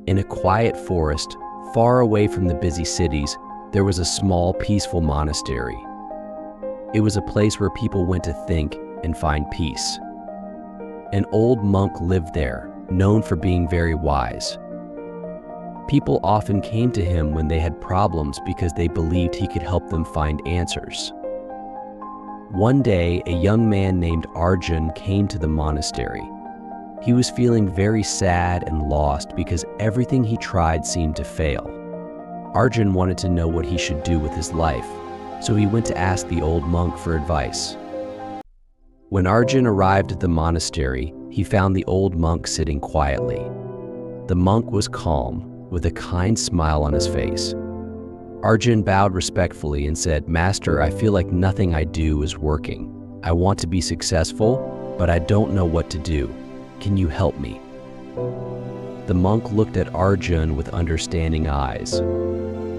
In a quiet forest, far away from the busy cities, there was a small, peaceful monastery. It was a place where people went to think and find peace. An old monk lived there, known for being very wise. People often came to him when they had problems because they believed he could help them find answers. One day, a young man named Arjun came to the monastery. He was feeling very sad and lost because everything he tried seemed to fail. Arjun wanted to know what he should do with his life, so he went to ask the old monk for advice. When Arjun arrived at the monastery, he found the old monk sitting quietly. The monk was calm, with a kind smile on his face. Arjun bowed respectfully and said, "Master, I feel like nothing I do is working. I want to be successful, but I don't know what to do. Can you help me?" The monk looked at Arjun with understanding eyes.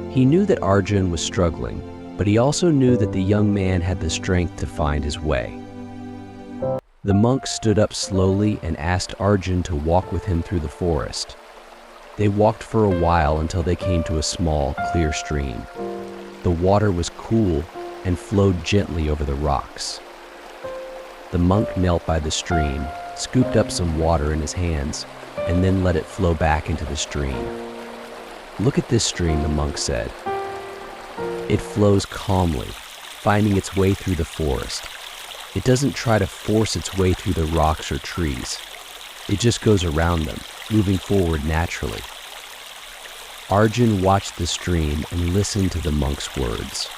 He knew that Arjun was struggling, but he also knew that the young man had the strength to find his way. The monk stood up slowly and asked Arjun to walk with him through the forest. They walked for a while until they came to a small, clear stream. The water was cool and flowed gently over the rocks. The monk knelt by the stream, scooped up some water in his hands, and then let it flow back into the stream. "Look at this stream," the monk said. "It flows calmly, finding its way through the forest. It doesn't try to force its way through the rocks or trees. It just goes around them, moving forward naturally." Arjun watched the stream and listened to the monk's words.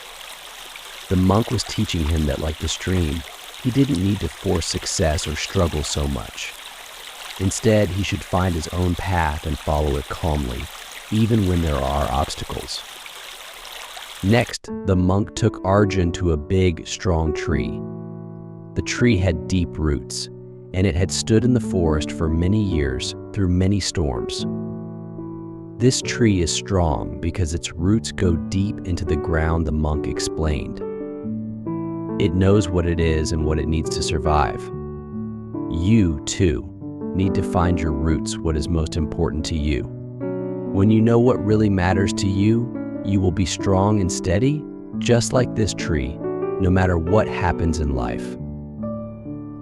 The monk was teaching him that, like the stream, he didn't need to force success or struggle so much. Instead, he should find his own path and follow it calmly, even when there are obstacles. Next, the monk took Arjun to a big, strong tree. The tree had deep roots, and it had stood in the forest for many years through many storms. "This tree is strong because its roots go deep into the ground," the monk explained. "It knows what it is and what it needs to survive. You, too, need to find your roots, what is most important to you. When you know what really matters to you, you will be strong and steady, just like this tree, no matter what happens in life."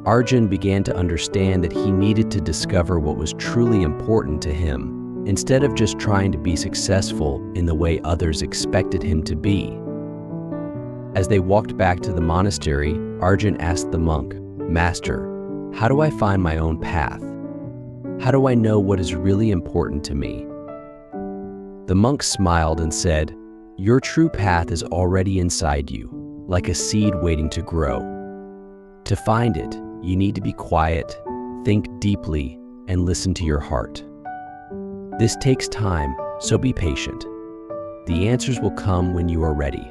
Arjun began to understand that he needed to discover what was truly important to him, instead of just trying to be successful in the way others expected him to be. As they walked back to the monastery, Arjun asked the monk, "Master, how do I find my own path? How do I know what is really important to me?" The monk smiled and said, "Your true path is already inside you, like a seed waiting to grow. To find it, you need to be quiet, think deeply, and listen to your heart. This takes time, so be patient. The answers will come when you are ready."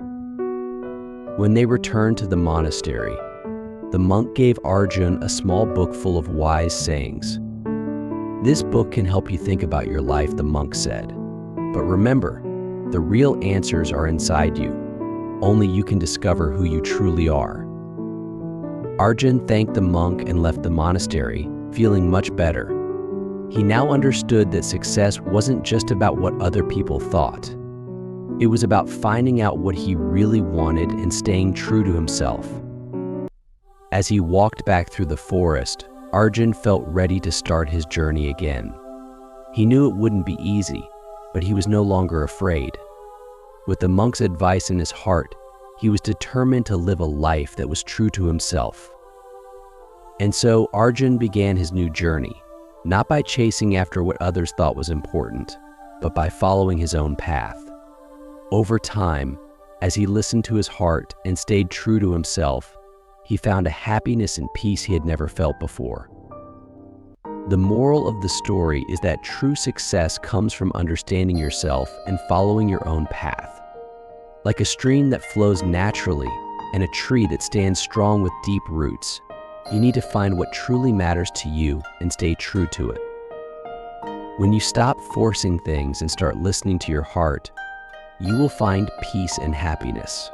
When they returned to the monastery, the monk gave Arjun a small book full of wise sayings. "This book can help you think about your life," the monk said. "But remember, the real answers are inside you. Only you can discover who you truly are." Arjun thanked the monk and left the monastery, feeling much better. He now understood that success wasn't just about what other people thought. It was about finding out what he really wanted and staying true to himself. As he walked back through the forest, Arjun felt ready to start his journey again. He knew it wouldn't be easy, but he was no longer afraid. With the monk's advice in his heart, he was determined to live a life that was true to himself. And so Arjun began his new journey, not by chasing after what others thought was important, but by following his own path. Over time, as he listened to his heart and stayed true to himself, he found a happiness and peace he had never felt before. The moral of the story is that true success comes from understanding yourself and following your own path. Like a stream that flows naturally and a tree that stands strong with deep roots, you need to find what truly matters to you and stay true to it. When you stop forcing things and start listening to your heart, you will find peace and happiness.